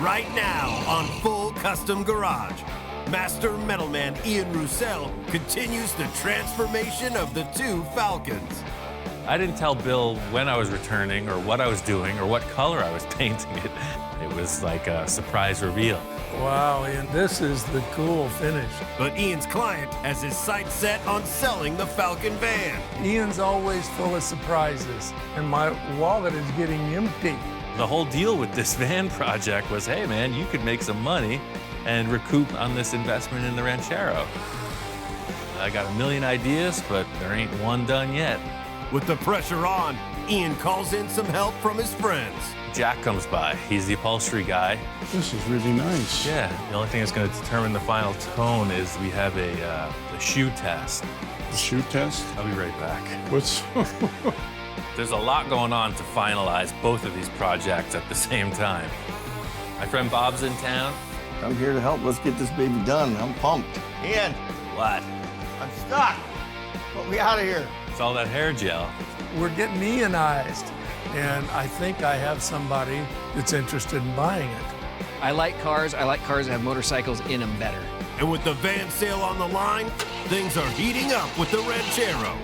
right now on Full Custom Garage. Master Metal Man Ian Roussel continues the transformation of the two Falcons. I didn't tell Bill when I was returning or what I was doing or what color I was painting it. It was like a surprise reveal. Wow, Ian, this is the cool finish. But Ian's client has his sights set on selling the Falcon van. Ian's always full of surprises, and my wallet is getting empty. The whole deal with this van project was, hey man, you could make some money and recoup on this investment in the Ranchero. I got a million ideas, but there ain't one done yet. With the pressure on, Ian calls in some help from his friends. Jack comes by. He's the upholstery guy. This is really nice. Yeah, the only thing that's going to determine the final tone is we have a shoe test. The shoe test? I'll be right back. What's... There's a lot going on to finalize both of these projects at the same time. My friend Bob's in town. I'm here to help. Let's get this baby done. I'm pumped. Ian, What? I'm stuck. Put me out of here. It's all that hair gel. We're getting Ianized, and I think I have somebody that's interested in buying it. I like cars. I like cars that have motorcycles in them better. And with the van sale on the line, things are heating up with the Ranchero.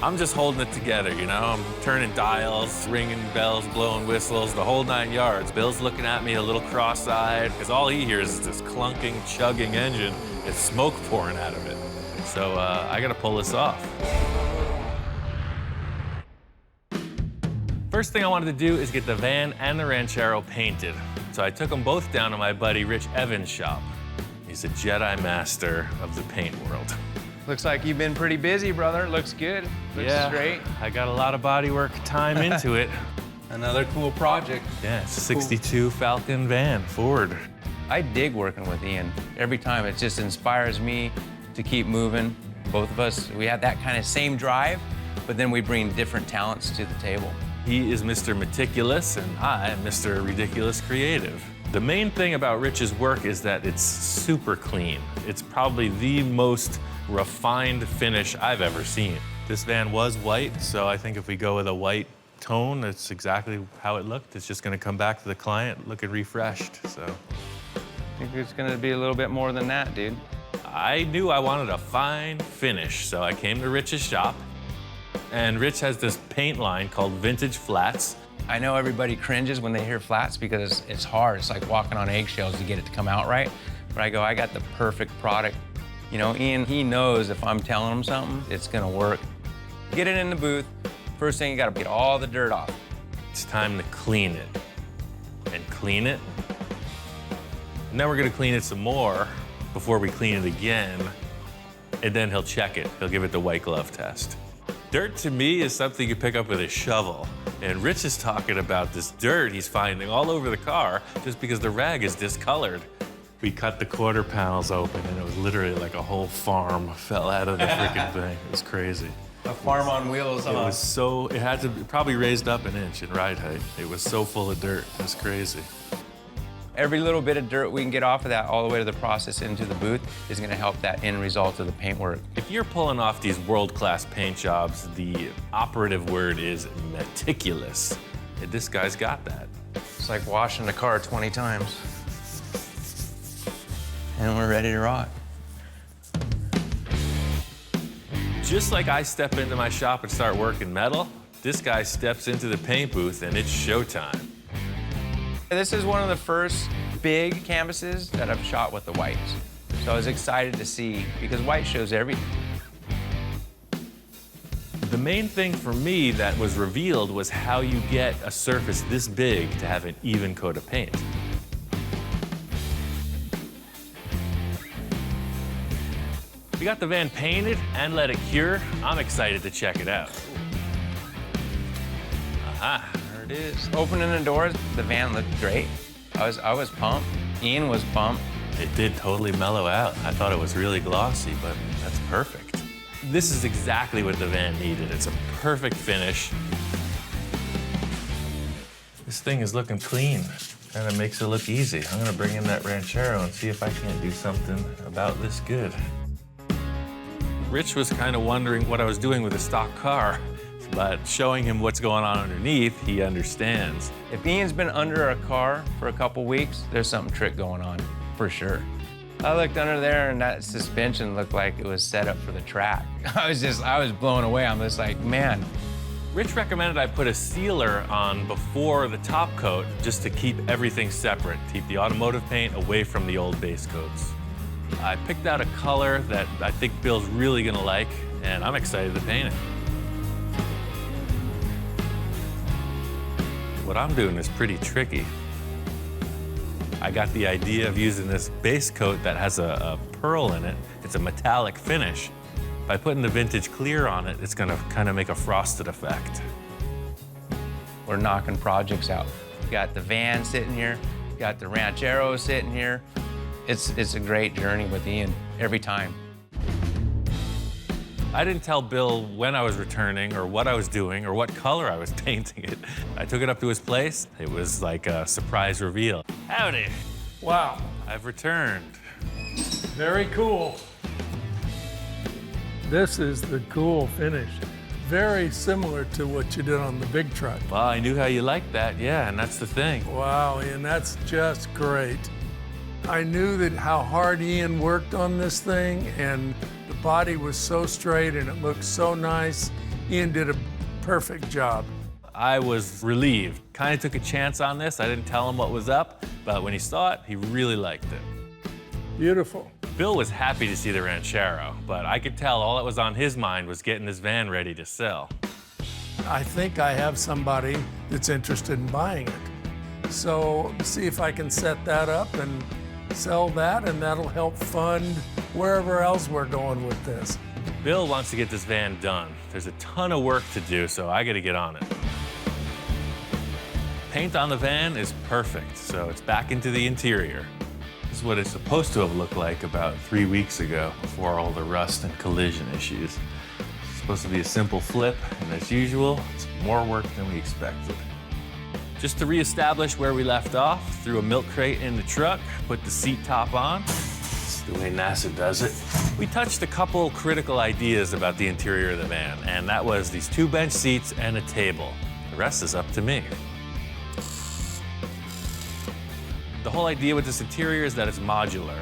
I'm just holding it together, you know? I'm turning dials, ringing bells, blowing whistles, the whole 9 yards. Bill's looking at me a little cross-eyed, because all he hears is this clunking, chugging engine. It's smoke pouring out of it. So I gotta pull this off. First thing I wanted to do is get the van and the Ranchero painted. So I took them both down to my buddy Rich Evans' shop. He's a Jedi master of the paint world. Looks like you've been pretty busy, brother. Looks good. Looks straight. I got a lot of bodywork time into it. Another cool project. Yeah, it's a 62 Falcon van, Ford. I dig working with Ian. Every time it just inspires me to keep moving. Both of us, we have that kind of same drive, but then we bring different talents to the table. He is Mr. Meticulous, and I am Mr. Ridiculous Creative. The main thing about Rich's work is that it's super clean. It's probably the most refined finish I've ever seen. This van was white, so I think if we go with a white tone, that's exactly how it looked. It's just gonna come back to the client looking refreshed, so. I think it's gonna be a little bit more than that, dude. I knew I wanted a fine finish, so I came to Rich's shop, and Rich has this paint line called Vintage Flats. I know everybody cringes when they hear flats because it's hard. It's like walking on eggshells to get it to come out right. But I go, I got the perfect product. You know, Ian, he knows if I'm telling him something, it's gonna work. Get it in the booth. First thing, you gotta get all the dirt off. It's time to clean it, and clean it. And then we're gonna clean it some more before we clean it again, and then he'll check it. He'll give it the white glove test. Dirt to me is something you pick up with a shovel. And Rich is talking about this dirt he's finding all over the car just because the rag is discolored. We cut the quarter panels open and it was literally like a whole farm fell out of the freaking thing. It was crazy. A farm on wheels, It was so, it had to be probably raised up an inch in ride height. It was so full of dirt, it was crazy. Every little bit of dirt we can get off of that all the way to the process into the booth is gonna help that end result of the paintwork. If you're pulling off these world-class paint jobs, the operative word is meticulous. And this guy's got that. It's like washing the car 20 times. And we're ready to rock. Just like I step into my shop and start working metal, this guy steps into the paint booth and it's showtime. This is one of the first big canvases that I've shot with the whites. So I was excited to see, because white shows everything. The main thing for me that was revealed was how you get a surface this big to have an even coat of paint. We got the van painted and let it cure. I'm excited to check it out. Aha. There it is. Opening the doors, the van looked great. I was pumped. Ian was pumped. It did totally mellow out. I thought it was really glossy, but that's perfect. This is exactly what the van needed. It's a perfect finish. This thing is looking clean. Kind of makes it look easy. I'm gonna bring in that Ranchero and see if I can't do something about this good. Rich was kind of wondering what I was doing with a stock car. but showing him what's going on underneath, he understands. If Ian's been under a car for a couple weeks, there's something trick going on, for sure. I looked under there and that suspension looked like it was set up for the track. I was blown away. I'm just like, man. Rich recommended I put a sealer on before the top coat just to keep everything separate, keep the automotive paint away from the old base coats. I picked out a color that I think Bill's really gonna like, and I'm excited to paint it. What I'm doing is pretty tricky. I got the idea of using this base coat that has a pearl in it. It's a metallic finish. By putting the vintage clear on it, it's gonna kind of make a frosted effect. We're knocking projects out. Got the van sitting here, got the Ranchero sitting here. It's a great journey with Ian every time. I didn't tell Bill when I was returning or what I was doing or what color I was painting it. I took it up to his place. It was like a surprise reveal. Howdy, Wow, I've returned. very cool. This is the cool finish. Very similar to what you did on the big truck. Well, I knew how you liked that, yeah, and that's the thing. Wow, Ian, that's just great. I knew that how hard Ian worked on this thing, and the body was so straight and it looked so nice. Ian did a perfect job. I was relieved. Kind of took a chance on this. I didn't tell him what was up, but when he saw it, he really liked it. Beautiful. Bill was happy to see the Ranchero, but I could tell all that was on his mind was getting his van ready to sell. I think I have somebody that's interested in buying it. So see if I can set that up and sell that, and that'll help fund wherever else we're going with this. Bill wants to get this van done. There's a ton of work to do, so I gotta get on it. Paint on the van is perfect, so it's back into the interior. This is what it's supposed to have looked like about 3 weeks ago, before all the rust and collision issues. It's supposed to be a simple flip, and as usual, it's more work than we expected. Just to reestablish where we left off, threw a milk crate in the truck, put the seat top on. It's the way NASA does it. We touched a couple critical ideas about the interior of the van, and that was these 2 bench seats and a table. The rest is up to me. The whole idea with this interior is that it's modular.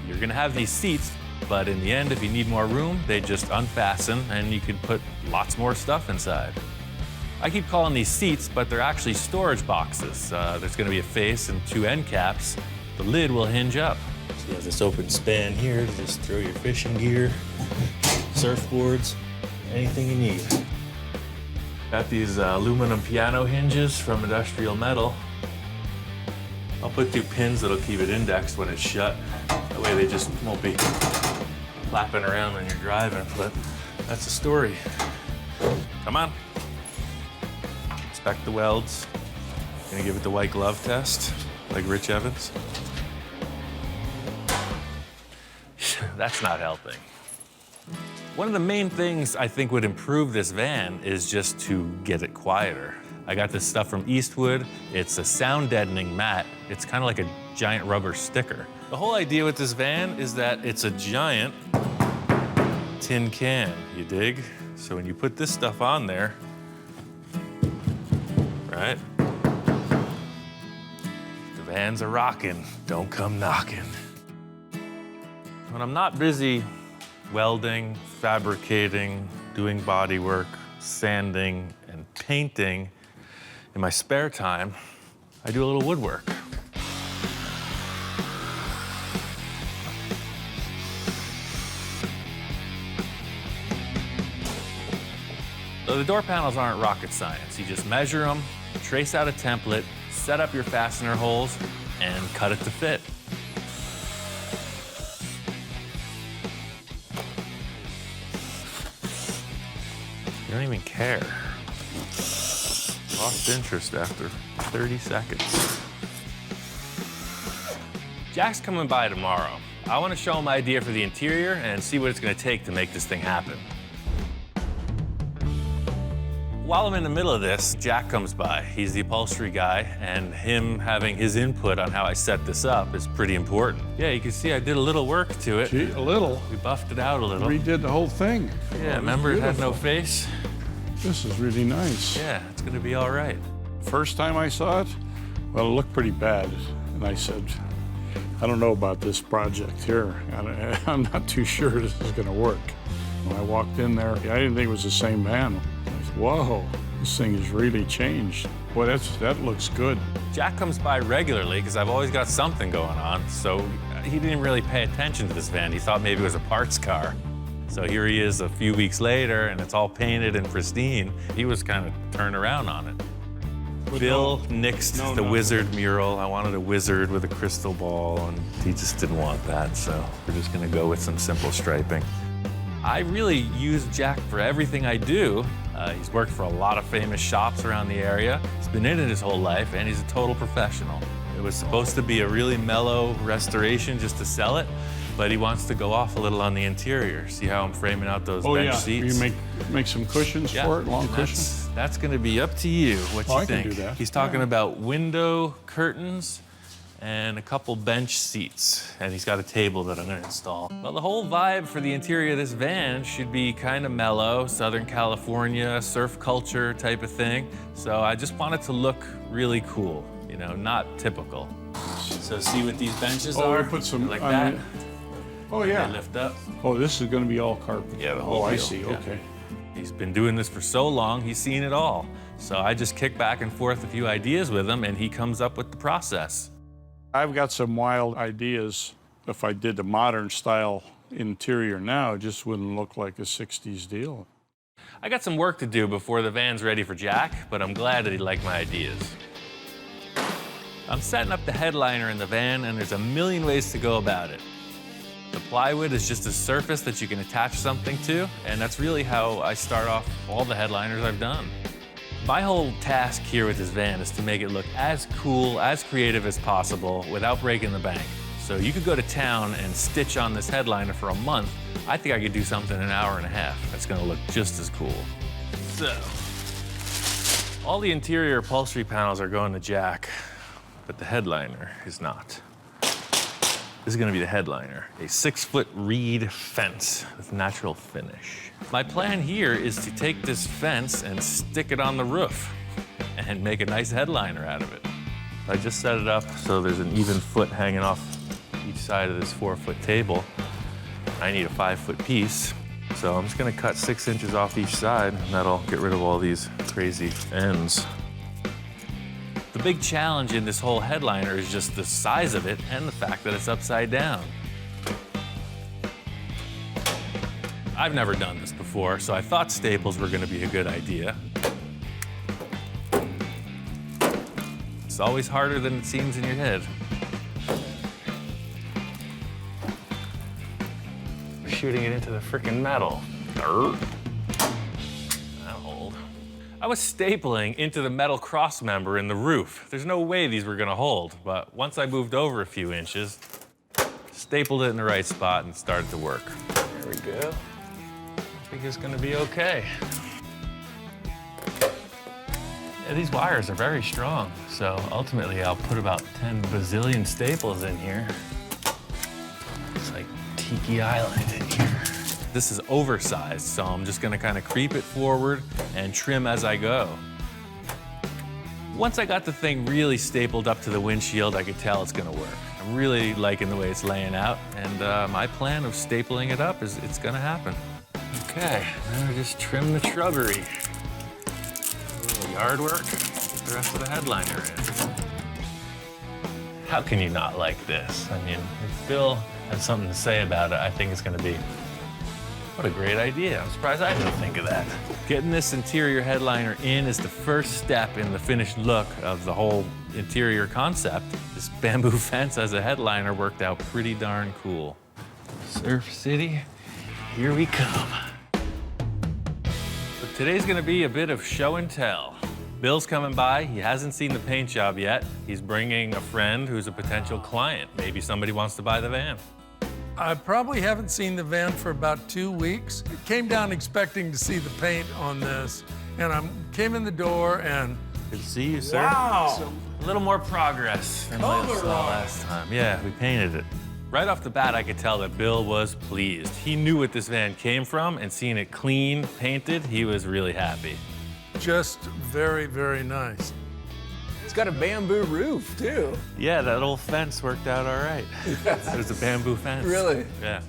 You're gonna have these seats, but in the end, if you need more room, they just unfasten and you can put lots more stuff inside. I keep calling these seats, but they're actually storage boxes. There's gonna be a face and 2 end caps. The lid will hinge up. So you have this open span here to just throw your fishing gear, surfboards, anything you need. Got these aluminum piano hinges from Industrial Metal. I'll put 2 pins that'll keep it indexed when it's shut. That way they just won't be flapping around when you're driving, but that's the story. Come on. Inspect the welds. Gonna give it the white glove test, like Rich Evans. That's not helping. One of the main things I think would improve this van is just to get it quieter. I got this stuff from Eastwood. It's a sound deadening mat. It's kind of like a giant rubber sticker. The whole idea with this van is that it's a giant tin can, you dig? So when you put this stuff on there, right? The van's a rockin', don't come knocking. When I'm not busy welding, fabricating, doing bodywork, sanding, and painting, in my spare time, I do a little woodwork. So the door panels aren't rocket science. You just measure them, trace out a template, set up your fastener holes, and cut it to fit. You don't even care. Lost interest after 30 seconds. Jack's coming by tomorrow. I want to show him my idea for the interior and see what it's going to take to make this thing happen. While I'm in the middle of this, Jack comes by. He's the upholstery guy, and him having his input on how I set this up is pretty important. Yeah, you can see I did a little work to it. Gee, a little. We buffed it out a little. Redid the whole thing. Yeah, remember it had no face? This is really nice. Yeah, it's gonna be all right. First time I saw it, well, it looked pretty bad. And I said, I don't know about this project here. I'm not too sure this is gonna work. When I walked in there, I didn't think it was the same van. I said, whoa, this thing has really changed. Boy, that looks good. Jack comes by regularly because I've always got something going on, so he didn't really pay attention to this van. He thought maybe it was a parts car. So here he is a few weeks later, and it's all painted and pristine. He was kind of turned around on it. Bill nixed the wizard mural. I wanted a wizard with a crystal ball, and he just didn't want that, so we're just gonna go with some simple striping. I really use Jack for everything I do. He's worked for a lot of famous shops around the area. He's been in it his whole life, and he's a total professional. It was supposed to be a really mellow restoration just to sell it, but he wants to go off a little on the interior. See how I'm framing out those bench seats? You make some cushions for it, long cushions? That's gonna be up to you, what you I think. can do that. He's talking about window curtains and a couple bench seats, and he's got a table that I'm gonna install. Well, the whole vibe for the interior of this van should be kind of mellow, Southern California, surf culture type of thing. So I just want it to look really cool, you know, not typical. So see what these benches are? We put some like that. Oh, yeah. They lift up. Oh, this is gonna be all carpet. Yeah, the whole I deal, see, yeah. okay. He's been doing this for so long, he's seen it all. So I just kick back and forth a few ideas with him, and he comes up with the process. I've got some wild ideas. If I did the modern style interior now, it just wouldn't look like a 60s deal. I got some work to do before the van's ready for Jack, but I'm glad that he liked my ideas. I'm setting up the headliner in the van, and there's a million ways to go about it. The plywood is just a surface that you can attach something to, and that's really how I start off all the headliners I've done. My whole task here with this van is to make it look as cool, as creative as possible without breaking the bank. So you could go to town and stitch on this headliner for a month. I think I could do something in an hour and a half that's gonna look just as cool. So, all the interior upholstery panels are going to Jack, but the headliner is not. This is gonna be the headliner, a 6-foot reed fence with natural finish. My plan here is to take this fence and stick it on the roof and make a nice headliner out of it. I just set it up so there's an even foot hanging off each side of this 4-foot table. I need a 5-foot piece, so I'm just gonna cut 6 inches off each side, and that'll get rid of all these crazy ends. The big challenge in this whole headliner is just the size of it and the fact that it's upside down. I've never done this before, so I thought staples were gonna be a good idea. It's always harder than it seems in your head. We're shooting it into the frickin' metal. That'll hold. I was stapling into the metal cross member in the roof. There's no way these were gonna hold, but once I moved over a few inches, stapled it in the right spot and started to work. There we go. I think it's gonna be okay. Yeah, these wires are very strong, so ultimately I'll put about 10 bazillion staples in here. It's like Tiki Island in here. This is oversized, so I'm just gonna kind of creep it forward and trim as I go. Once I got the thing really stapled up to the windshield, I could tell it's gonna work. I'm really liking the way it's laying out, and my plan of stapling it up is it's gonna happen. Okay, now just trim the shrubbery. A little yard work, get the rest of the headliner in. How can you not like this? I mean, if Bill has something to say about it, I think it's gonna be, what a great idea. I'm surprised I didn't think of that. Getting this interior headliner in is the first step in the finished look of the whole interior concept. This bamboo fence as a headliner worked out pretty darn cool. Surf City, here we come. So today's gonna be a bit of show and tell. Bill's coming by, he hasn't seen the paint job yet. He's bringing a friend who's a potential client. Maybe somebody wants to buy the van. I probably haven't seen the van for about 2 weeks. Came down expecting to see the paint on this, and I came in the door and Good to see you, sir. wow! A little more progress than last time. Yeah, we painted it. Right off the bat, I could tell that Bill was pleased. He knew what this van came from, and seeing it clean, painted, he was really happy. Just very, very nice. It's got a bamboo roof, too. Yeah, that old fence worked out all right. It was a bamboo fence. Really? Yeah.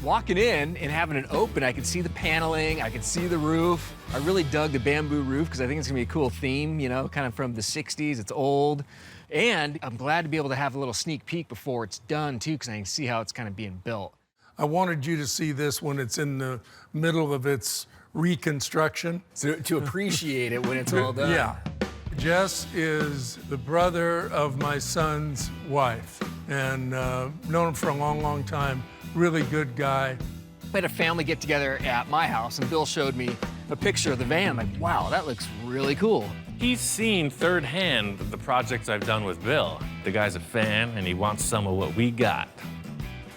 Walking in and having it open, I could see the paneling, I could see the roof. I really dug the bamboo roof because I think it's gonna be a cool theme, you know, kind of from the 60s, it's old. And I'm glad to be able to have a little sneak peek before it's done too, because I can see how it's kind of being built. I wanted you to see this when it's in the middle of its reconstruction. So to appreciate it when it's all done. Yeah. Jess is the brother of my son's wife, and known him for a long, long time. Really good guy. We had a family get together at my house, and Bill showed me a picture of the van. I'm like, wow, that looks really cool. He's seen firsthand the projects I've done with Bill. The guy's a fan, and he wants some of what we got.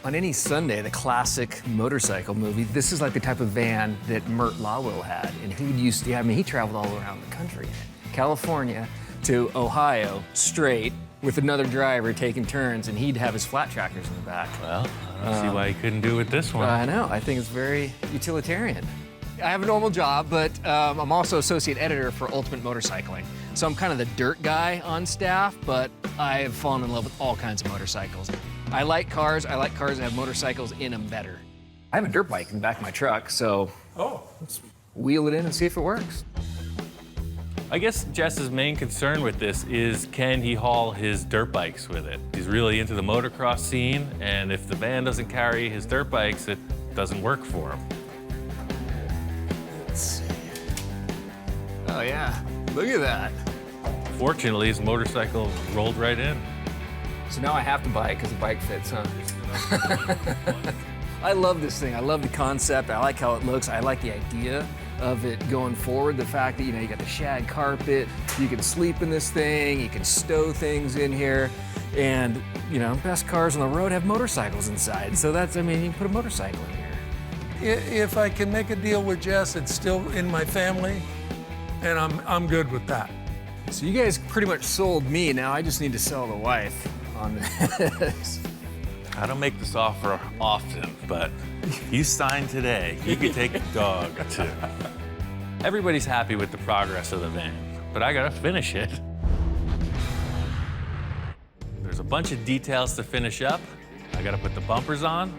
On any Sunday, the classic motorcycle movie, this is like the type of van that Mert Lawwill had. And he used to, I mean, he traveled all around the country. California to Ohio, straight, with another driver taking turns, and he'd have his flat trackers in the back. Well, I don't see why he couldn't do it with this one. I know, I think it's very utilitarian. I have a normal job, but I'm also associate editor for Ultimate Motorcycling. So I'm kind of the dirt guy on staff, but I have fallen in love with all kinds of motorcycles. I like cars that have motorcycles in them better. I have a dirt bike in the back of my truck, so let's wheel it in and see if it works. I guess Jess's main concern with this is, can he haul his dirt bikes with it? He's really into the motocross scene, and if the van doesn't carry his dirt bikes, it doesn't work for him. Let's see. Oh yeah, look at that. Fortunately, his motorcycle rolled right in. So now I have to buy it because the bike fits, huh? I love this thing. I love the concept. I like how it looks. I like the idea of it going forward. The fact that, you know, you got the shag carpet, you can sleep in this thing, you can stow things in here, and, you know, best cars on the road have motorcycles inside. So that's, I mean, you can put a motorcycle in here. If I can make a deal with Jess, it's still in my family, and I'm good with that. So you guys pretty much sold me. Now I just need to sell the wife on this. I don't make this offer often, but you signed today. You could take the dog, too. Everybody's happy with the progress of the van, but I gotta finish it. There's a bunch of details to finish up. I gotta put the bumpers on.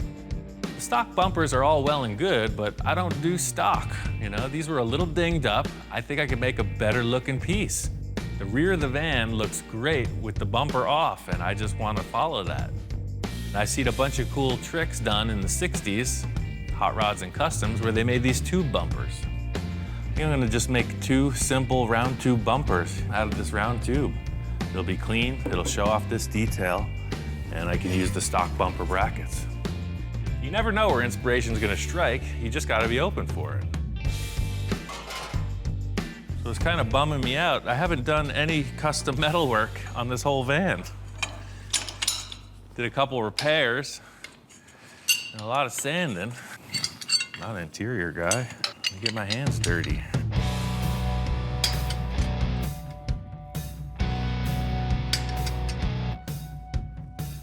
The stock bumpers are all well and good, but I don't do stock. You know, these were a little dinged up. I think I could make a better looking piece. The rear of the van looks great with the bumper off, and I just want to follow that. I've seen a bunch of cool tricks done in the 60s, Hot Rods and Customs, where they made these tube bumpers. I think I'm gonna just make 2 simple round tube bumpers out of this round tube. It'll be clean, it'll show off this detail, and I can use the stock bumper brackets. You never know where inspiration's gonna strike, you just gotta be open for it. So it's kind of bumming me out. I haven't done any custom metal work on this whole van. Did a couple repairs and a lot of sanding. Not an interior guy. I get my hands dirty.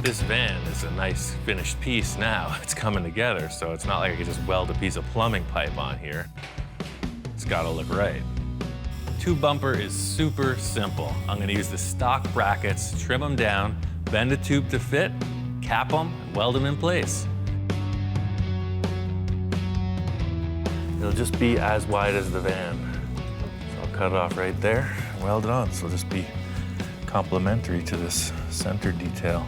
This van is a nice finished piece now. It's coming together, so it's not like I can just weld a piece of plumbing pipe on here. It's gotta look right. Tube bumper is super simple. I'm gonna use the stock brackets, trim them down, bend the tube to fit, cap them, and weld them in place. It'll just be as wide as the van. So I'll cut it off right there, and weld it on, so it'll just be complementary to this center detail.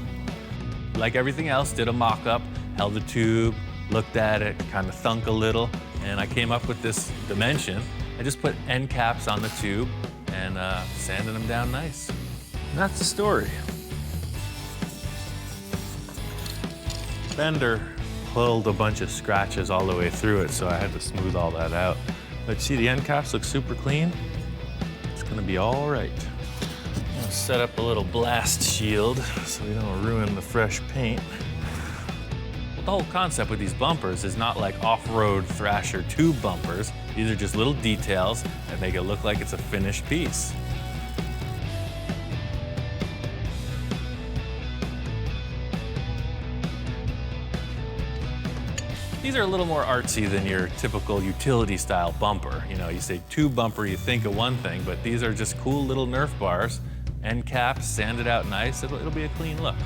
Like everything else, did a mock-up, held the tube, looked at it, kind of thunk a little, and I came up with this dimension. I just put end caps on the tube and sanded them down nice. And that's the story. Fender pulled a bunch of scratches all the way through it, so I had to smooth all that out. But see, the end caps look super clean. It's gonna be all right. I'm gonna set up a little blast shield so we don't ruin the fresh paint. Well, the whole concept with these bumpers is not like off-road Thrasher tube bumpers. These are just little details that make it look like it's a finished piece. These are a little more artsy than your typical utility style bumper. You know, you say tube bumper, you think of one thing, but these are just cool little Nerf bars, end caps, sanded out nice. It'll be a clean look.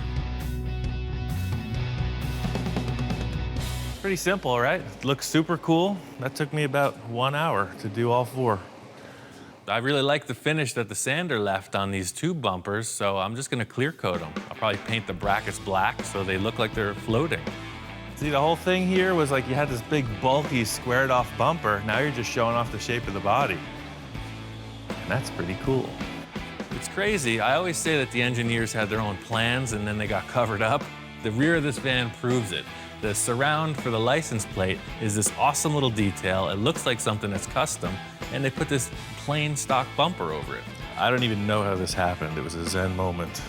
Pretty simple, right? It looks super cool. That took me about 1 hour to do all 4. I really like the finish that the sander left on these tube bumpers, so I'm just gonna clear coat them. I'll probably paint the brackets black so they look like they're floating. See, the whole thing here was like you had this big, bulky, squared off bumper. Now you're just showing off the shape of the body. And that's pretty cool. It's crazy. I always say that the engineers had their own plans and then they got covered up. The rear of this van proves it. The surround for the license plate is this awesome little detail. It looks like something that's custom, and they put this plain stock bumper over it. I don't even know how this happened. It was a Zen moment.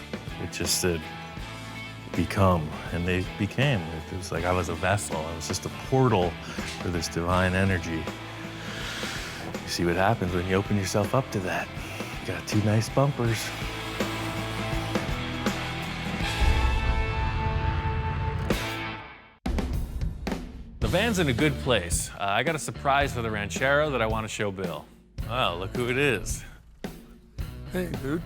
It just said, become, and they became. It was like I was a vessel. I was just a portal for this divine energy. You see what happens when you open yourself up to that. You got 2 nice bumpers. The van's in a good place. I got a surprise for the Ranchero that I want to show Bill. Oh, look who it is. Hey, dude.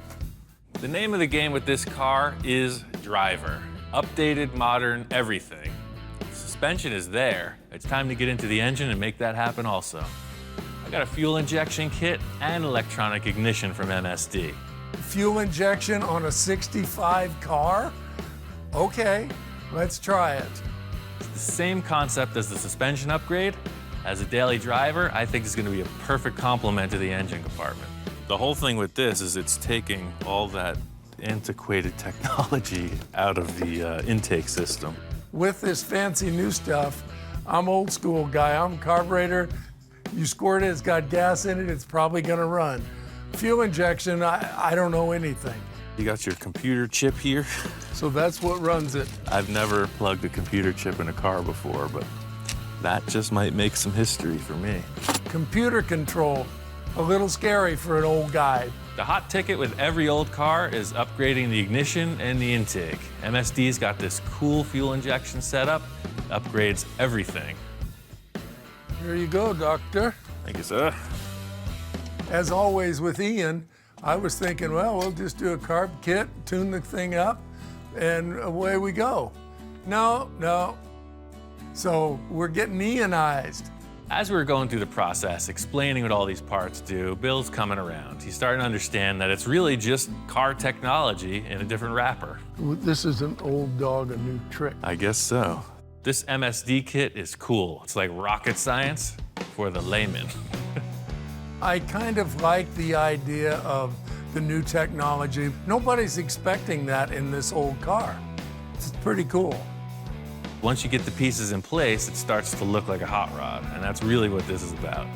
The name of the game with this car is Driver. Updated, modern, everything. Suspension is there. It's time to get into the engine and make that happen also. I got a fuel injection kit and electronic ignition from MSD. Fuel injection on a 65 car? Okay, let's try it. It's the same concept as the suspension upgrade. As a daily driver, I think it's going to be a perfect complement to the engine compartment. The whole thing with this is it's taking all that antiquated technology out of the intake system. With this fancy new stuff, I'm old school guy. I'm carburetor. You squirt it, it's got gas in it, it's probably gonna run. Fuel injection, I don't know anything. You got your computer chip here. So that's what runs it. I've never plugged a computer chip in a car before, but that just might make some history for me. Computer control, a little scary for an old guy. The hot ticket with every old car is upgrading the ignition and the intake. MSD's got this cool fuel injection setup, upgrades everything. Here you go, Doctor. Thank you, sir. As always with Ian, I was thinking, well, we'll just do a carb kit, tune the thing up, and away we go. No. So we're getting Ianized. As we were going through the process, explaining what all these parts do, Bill's coming around. He's starting to understand that it's really just car technology in a different wrapper. This is an old dog, a new trick. I guess so. This MSD kit is cool. It's like rocket science for the layman. I kind of like the idea of the new technology. Nobody's expecting that in this old car. It's pretty cool. Once you get the pieces in place, it starts to look like a hot rod, and that's really what this is about.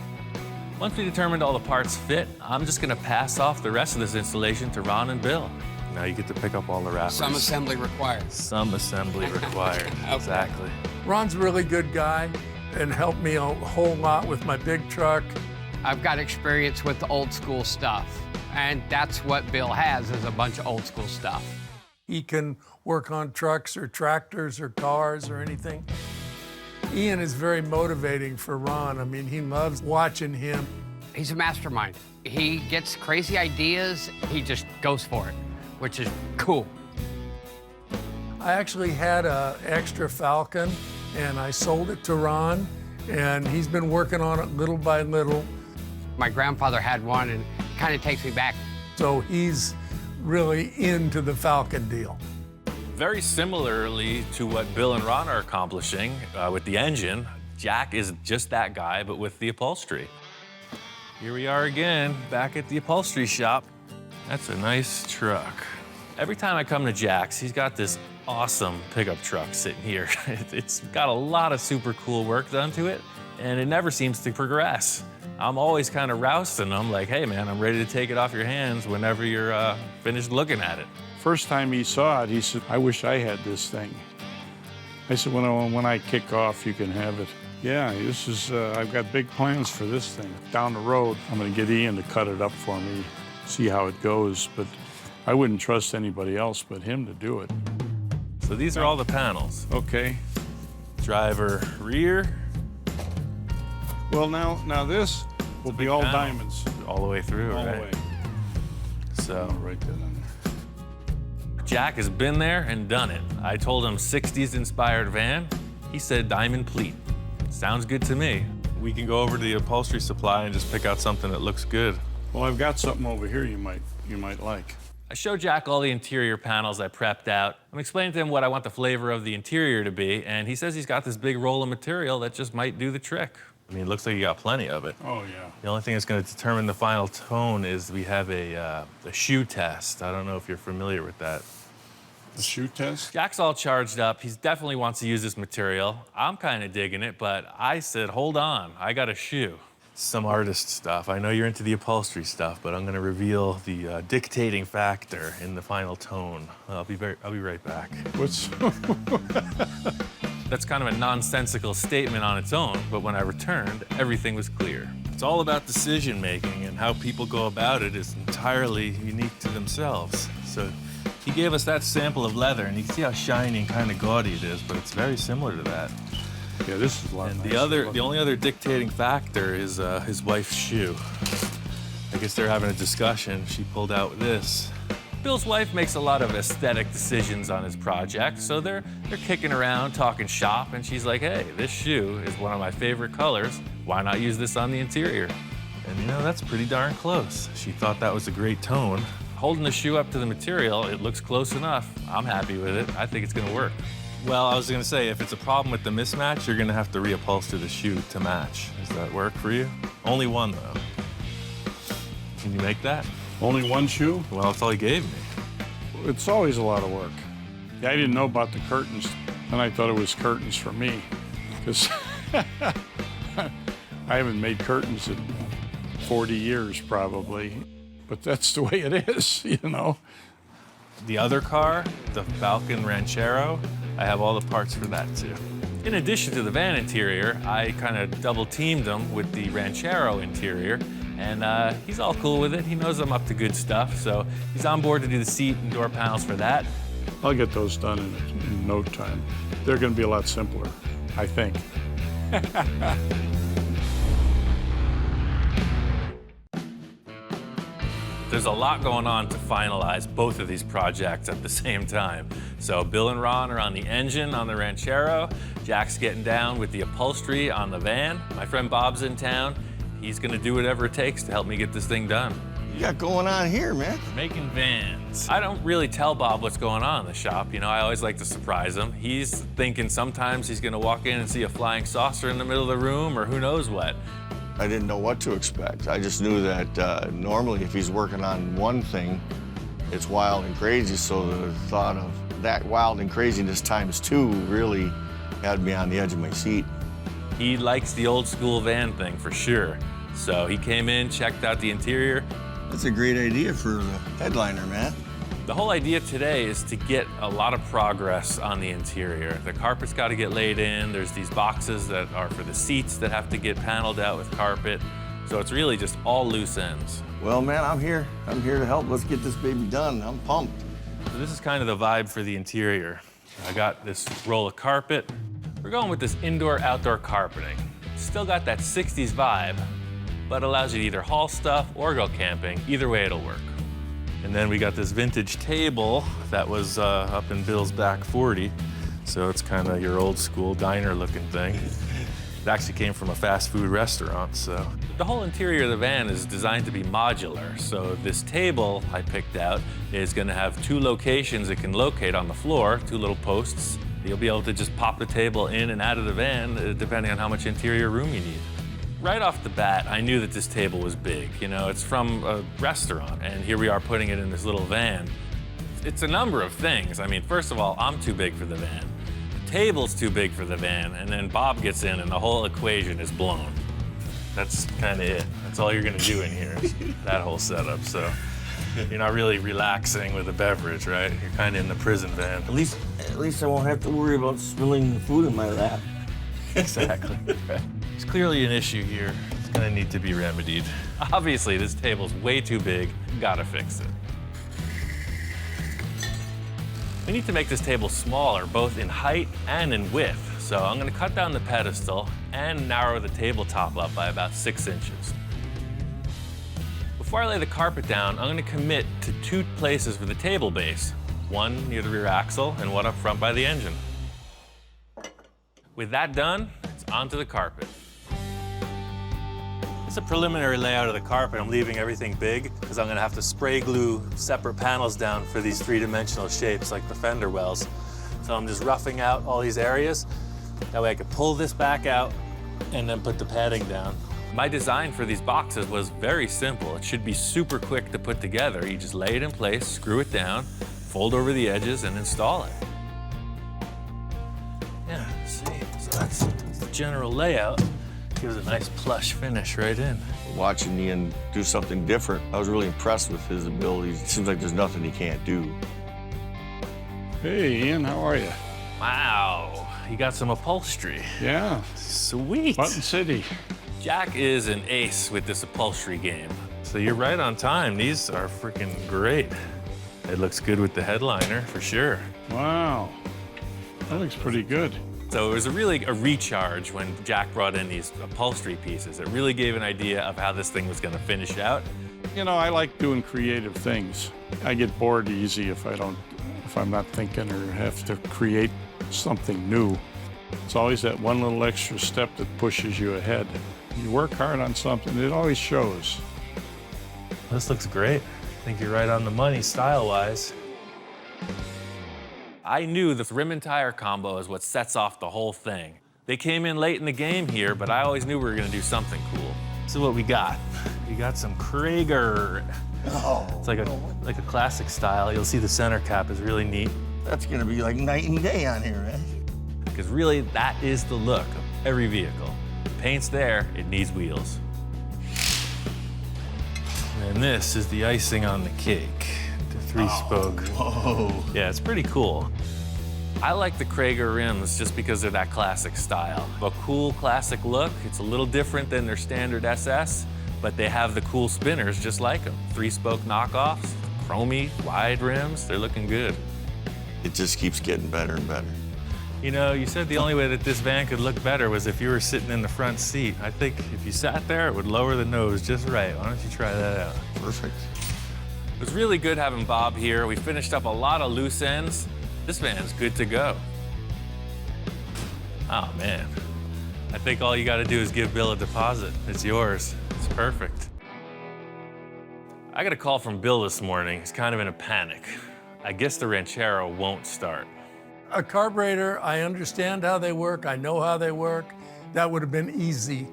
Once we determined all the parts fit, I'm just gonna pass off the rest of this installation to Ron and Bill. Now you get to pick up all the wrappers. Some assembly required. Some assembly required. Exactly. Ron's a really good guy and helped me a whole lot with my big truck. I've got experience with the old school stuff, and that's what Bill has, is a bunch of old school stuff. He can work on trucks or tractors or cars or anything. Ian is very motivating for Ron. I mean, he loves watching him. He's a mastermind. He gets crazy ideas, he just goes for it, which is cool. I actually had an extra Falcon, and I sold it to Ron, and he's been working on it little by little. My grandfather had one, and it kind of takes me back. So he's really into the Falcon deal. Very similarly to what Bill and Ron are accomplishing with the engine, Jack is just that guy, but with the upholstery. Here we are again, back at the upholstery shop. That's a nice truck. Every time I come to Jack's, he's got this awesome pickup truck sitting here. It's got a lot of super cool work done to it, and it never seems to progress. I'm always kind of rousting him, like, hey man, I'm ready to take it off your hands whenever you're finished looking at it. First time he saw it, he said, I wish I had this thing. I said, when I kick off, you can have it. Yeah, this is, I've got big plans for this thing. Down the road, I'm gonna get Ian to cut it up for me, see how it goes, but I wouldn't trust anybody else but him to do it. So these are all the panels. Okay. driver rear. Well, now this will be all diamonds. All the way through, All right? the way. So Right there. Jack has been there and done it. I told him 60s inspired van. He said diamond pleat. Sounds good to me. We can go over to the upholstery supply and just pick out something that looks good. Well, I've got something over here you might like. I showed Jack all the interior panels I prepped out. I'm explaining to him what I want the flavor of the interior to be, and he says he's got this big roll of material that just might do the trick. I mean, it looks like you got plenty of it. Oh, yeah. The only thing that's going to determine the final tone is we have a shoe test. I don't know if you're familiar with that. The shoe test? Jack's all charged up. He definitely wants to use this material. I'm kind of digging it, but I said, hold on, I got a shoe. Some artist stuff. I know you're into the upholstery stuff, but I'm going to reveal the dictating factor in the final tone. I'll be right back. What's... That's kind of a nonsensical statement on its own, but when I returned, everything was clear. It's all about decision making, and how people go about it is entirely unique to themselves. So he gave us that sample of leather, and you can see how shiny and kind of gaudy it is, but it's very similar to that. Yeah, this is a lot And nicer. the only other dictating factor is his wife's shoe. I guess they're having a discussion. She pulled out this. Bill's wife makes a lot of aesthetic decisions on his project, so they're kicking around, talking shop, and she's like, hey, this shoe is one of my favorite colors. Why not use this on the interior? And you know, that's pretty darn close. She thought that was a great tone. Holding the shoe up to the material, it looks close enough. I'm happy with it. I think it's gonna work. Well, I was gonna say, if it's a problem with the mismatch, you're gonna have to reupholster the shoe to match. Does that work for you? Only one, though. Can you make that? Only one shoe? Well, that's all he gave me. It's always a lot of work. Yeah, I didn't know about the curtains, and I thought it was curtains for me, because I haven't made curtains in 40 years, probably. But that's the way it is, you know. The other car, the Falcon Ranchero, I have all the parts for that too. In addition to the van interior, I kind of double teamed him with the Ranchero interior, and he's all cool with it. He knows I'm up to good stuff, so he's on board to do the seat and door panels for that. I'll get those done in no time. They're going to be a lot simpler, I think. There's a lot going on to finalize both of these projects at the same time. So Bill and Ron are on the engine on the Ranchero. Jack's getting down with the upholstery on the van. My friend Bob's in town. He's gonna do whatever it takes to help me get this thing done. You got going on here, man? Making vans. I don't really tell Bob what's going on in the shop. You know, I always like to surprise him. He's thinking sometimes he's gonna walk in and see a flying saucer in the middle of the room or who knows what. I didn't know what to expect. I just knew that normally if he's working on one thing, it's wild and crazy, so the thought of that wild and craziness times two really had me on the edge of my seat. He likes the old school van thing for sure. So he came in, checked out the interior. That's a great idea for the headliner, man. The whole idea today is to get a lot of progress on the interior. The carpet's got to get laid in. There's these boxes that are for the seats that have to get paneled out with carpet. So it's really just all loose ends. Well, man, I'm here. I'm here to help. Let's get this baby done. I'm pumped. So this is kind of the vibe for the interior. I got this roll of carpet. We're going with this indoor-outdoor carpeting. Still got that 60s vibe, but allows you to either haul stuff or go camping. Either way, it'll work. And then we got this vintage table that was up in Bill's back 40. So it's kind of your old school diner looking thing. It actually came from a fast food restaurant, so. The whole interior of the van is designed to be modular. So this table I picked out is gonna have two locations it can locate on the floor, two little posts. You'll be able to just pop the table in and out of the van depending on how much interior room you need. Right off the bat, I knew that this table was big. You know, it's from a restaurant, and here we are putting it in this little van. It's a number of things. I mean, first of all, I'm too big for the van. The table's too big for the van, and then Bob gets in, and the whole equation is blown. That's kind of it. That's all you're gonna do in here, is that whole setup. So you're not really relaxing with a beverage, right? You're kind of in the prison van. At least I won't have to worry about spilling the food in my lap. Exactly. There's clearly an issue here. It's gonna need to be remedied. Obviously, this table's way too big. Gotta fix it. We need to make this table smaller, both in height and in width. So I'm gonna cut down the pedestal and narrow the tabletop up by about 6 inches. Before I lay the carpet down, I'm gonna commit to 2 places for the table base, one near the rear axle and one up front by the engine. With that done, it's onto the carpet. It's a preliminary layout of the carpet. I'm leaving everything big because I'm gonna have to spray glue separate panels down for these 3-dimensional shapes like the fender wells. So I'm just roughing out all these areas. That way I could pull this back out and then put the padding down. My design for these boxes was very simple. It should be super quick to put together. You just lay it in place, screw it down, fold over the edges, and install it. Yeah, see, so that's the general layout. Gives a nice plush finish right in. Watching Ian do something different, I was really impressed with his abilities. It seems like there's nothing he can't do. Hey, Ian, how are you? Wow, you got some upholstery. Yeah, Sweet. Button City. Jack is an ace with this upholstery game. So you're right on time. These are freaking great. It looks good with the headliner for sure. Wow, that looks pretty good. So it was really a recharge when Jack brought in these upholstery pieces. It really gave an idea of how this thing was gonna finish out. You know, I like doing creative things. I get bored easy if I'm not thinking or have to create something new. It's always that one little extra step that pushes you ahead. You work hard on something, it always shows. This looks great. I think you're right on the money style-wise. I knew the rim and tire combo is what sets off the whole thing. They came in late in the game here, but I always knew we were gonna do something cool. This is what we got. We got some Krager. It's like a classic style. You'll see the center cap is really neat. That's gonna be like night and day on here, right? Because really, that is the look of every vehicle. The paint's there, it needs wheels. And this is the icing on the cake. The 3-spoke. Whoa. Yeah, it's pretty cool. I like the Krager rims just because they're that classic style. A cool classic look. It's a little different than their standard SS, but they have the cool spinners just like them. 3-spoke knockoffs, chromey, wide rims, they're looking good. It just keeps getting better and better. You know, you said the only way that this van could look better was if you were sitting in the front seat. I think if you sat there, it would lower the nose just right. Why don't you try that out? Perfect. It was really good having Bob here. We finished up a lot of loose ends. This van's good to go. Oh, man. I think all you got to do is give Bill a deposit. It's yours. It's perfect. I got a call from Bill this morning. He's kind of in a panic. I guess the Ranchero won't start. A carburetor, I understand how they work, I know how they work. That would have been easy.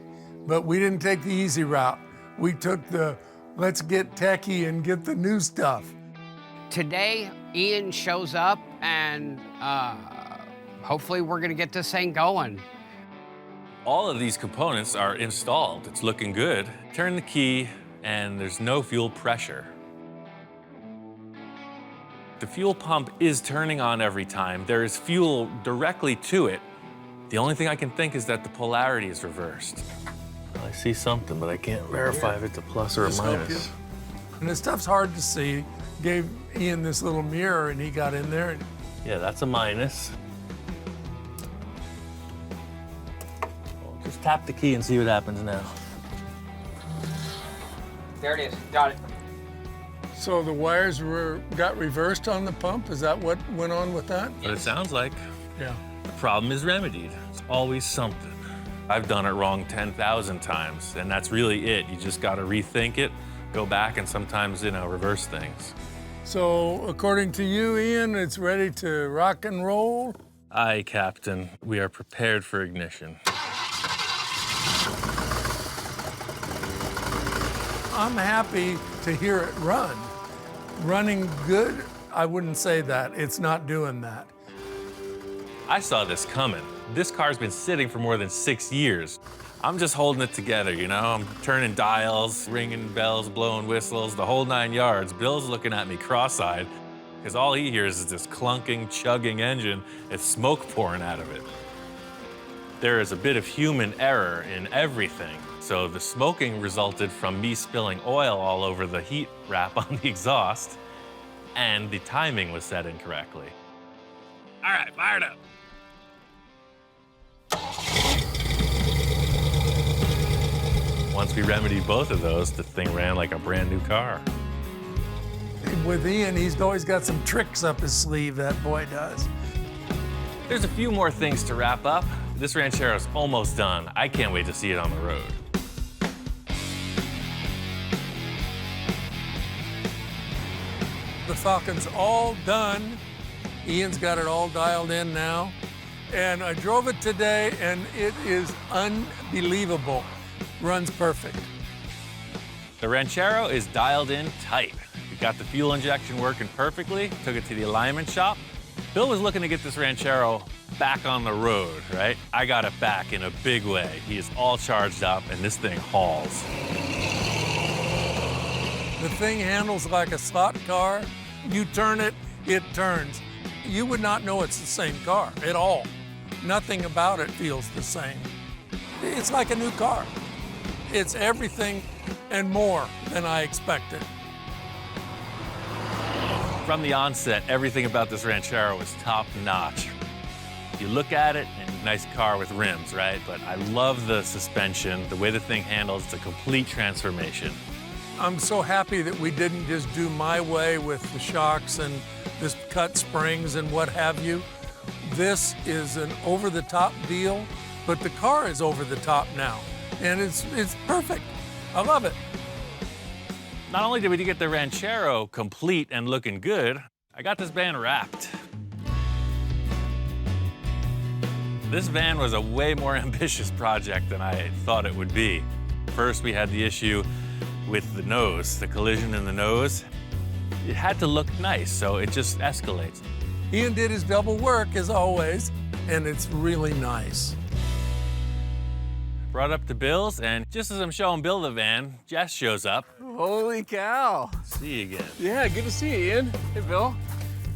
But we didn't take the easy route. We took the let's get techie and get the new stuff. Today, Ian shows up and hopefully we're gonna get this thing going. All of these components are installed. It's looking good. Turn the key and there's no fuel pressure. The fuel pump is turning on every time. There is fuel directly to it. The only thing I can think is that the polarity is reversed. Well, I see something, but I can't verify if it's a plus or a minus. And this stuff's hard to see. Gave Ian this little mirror and he got in there. And Yeah, that's a minus. Well, just tap the key and see what happens now. There it is, got it. so the wires got reversed on the pump? Is that what went on with that? But it sounds like Yeah. the problem is remedied. It's always something. I've done it wrong 10,000 times, and that's really it. You just got to rethink it, go back, and sometimes, reverse things. So according to you, Ian, it's ready to rock and roll? Aye, Captain. We are prepared for ignition. I'm happy to hear it run. Running good, I wouldn't say that. It's not doing that. I saw this coming. This car's been sitting for more than 6 years. I'm just holding it together, I'm turning dials, ringing bells, blowing whistles, the whole 9 yards. Bill's looking at me cross-eyed because all he hears is this clunking, chugging engine with smoke pouring out of it. There is a bit of human error in everything. So the smoking resulted from me spilling oil all over the heat wrap on the exhaust, and the timing was set incorrectly. All right, fired up. once we remedied both of those, the thing ran like a brand new car. With Ian, he's always got some tricks up his sleeve, that boy does. There's a few more things to wrap up. This Ranchero's almost done. I can't wait to see it on the road. The Falcon's all done. Ian's got it all dialed in now. And I drove it today, and it is unbelievable. Runs perfect. The Ranchero is dialed in tight. We got the fuel injection working perfectly, took it to the alignment shop. Bill was looking to get this Ranchero back on the road, right? I got it back in a big way. He is all charged up, and this thing hauls. The thing handles like a slot car. You turn it, it turns. You would not know it's the same car at all. Nothing about it feels the same. It's like a new car. It's everything and more than I expected. From the onset, everything about this Ranchero was top notch. You look at it, and nice car with rims, right? But I love the suspension, the way the thing handles. It's a complete transformation. I'm so happy that we didn't just do my way with the shocks and this cut springs and what have you. This is an over-the-top deal, but the car is over the top now, and it's perfect. I love it. Not only did we get the Ranchero complete and looking good, I got this van wrapped. This van was a way more ambitious project than I thought it would be. First, we had the issue with the nose, the collision in the nose. It had to look nice, so it just escalates. Ian did his double work, as always, and it's really nice. Brought up to Bill's, and just as I'm showing Bill the van, Jess shows up. Holy cow. See you again. Yeah, good to see you, Ian. Hey, Bill.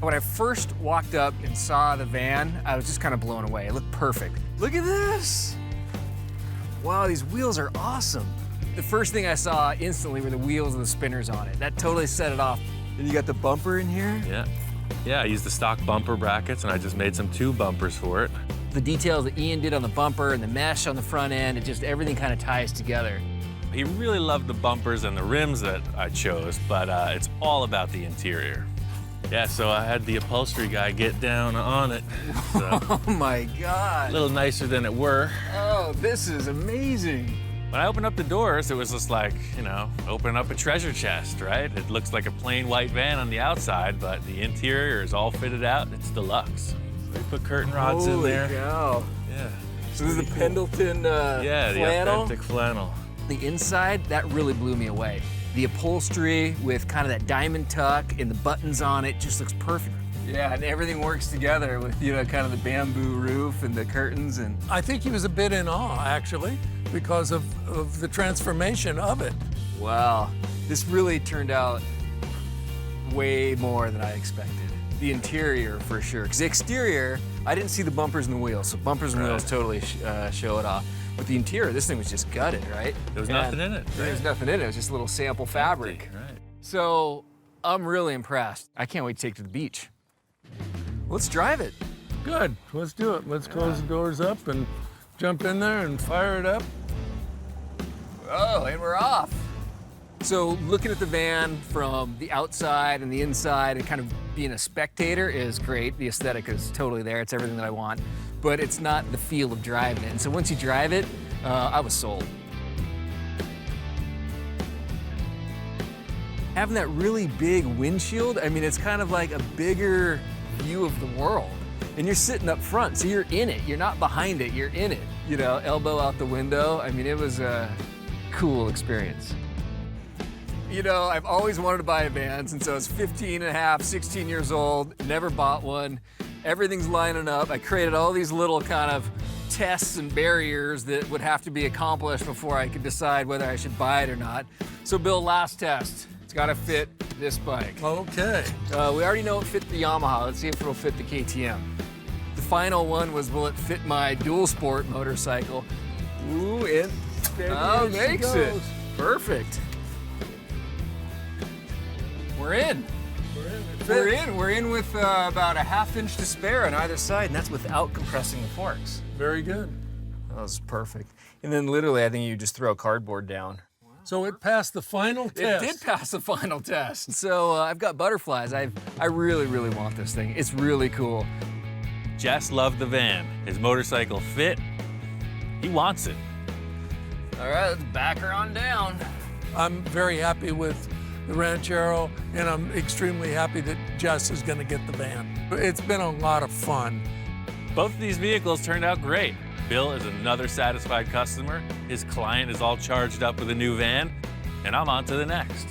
When I first walked up and saw the van, I was just kind of blown away. It looked perfect. Look at this. Wow, these wheels are awesome. The first thing I saw instantly were the wheels and the spinners on it. That totally set it off. And you got the bumper in here? Yeah, I used the stock bumper brackets, and I just made some tube bumpers for it. The details that Ian did on the bumper and the mesh on the front end, it just everything kind of ties together. He really loved the bumpers and the rims that I chose, but it's all about the interior. Yeah, so I had the upholstery guy get down on it. So Oh my God. a little nicer than it were. Oh, this is amazing. When I opened up the doors, it was just like, you know, opening up a treasure chest, right? It looks like a plain white van on the outside, but the interior is all fitted out. It's deluxe. So we put curtain rods in there. Holy cow. Yeah. So this is the Pendleton Yeah, the flannel? authentic flannel. The inside, that really blew me away. The upholstery with kind of that diamond tuck and the buttons on it just looks perfect. Yeah, and everything works together with, you know, kind of the bamboo roof and the curtains and... I think he was a bit in awe, actually, because of the transformation of it. Wow, this really turned out way more than I expected. The interior, for sure. Because the exterior, I didn't see the bumpers and the wheels, so bumpers and wheels totally show it off. But the interior, this thing was just gutted, right? There was nothing in it. There was nothing in it. It was just a little sample fabric. Right. So I'm really impressed. I can't wait to take it to the beach. Let's drive it. Good, let's do it. Let's close the doors up and jump in there and fire it up. Oh, and we're off. So looking at the van from the outside and the inside and kind of being a spectator is great. The aesthetic is totally there. It's everything that I want. But it's not the feel of driving it. And so once you drive it, I was sold. Having that really big windshield, I mean, it's kind of like a bigger view of the world. And you're sitting up front, so you're in it. You're not behind it, you're in it. You know, elbow out the window. I mean, it was a cool experience. You know, I've always wanted to buy a van since I was 15 and a half, 16 years old, never bought one. Everything's lining up. I created all these little kind of tests and barriers that would have to be accomplished before I could decide whether I should buy it or not. So Bill, last test. It's gotta fit this bike. Okay. We already know it fit the Yamaha. Let's see if it'll fit the KTM. The final one was, will it fit my dual sport motorcycle? Ooh, it makes it. Perfect. We're in. We're in with about a half-inch to spare on either side, and that's without compressing the forks. Very good. That was perfect. And then literally, I think you just throw cardboard down. So it passed the final test. It did pass the final test. So I've got butterflies. I really, really want this thing. It's really cool. Jess loved the van. His motorcycle fit. He wants it. All right, let's back her on down. I'm very happy with the Ranchero, and I'm extremely happy that Jess is going to get the van. It's been a lot of fun. Both of these vehicles turned out great. Bill is another satisfied customer. His client is all charged up with a new van, and I'm on to the next.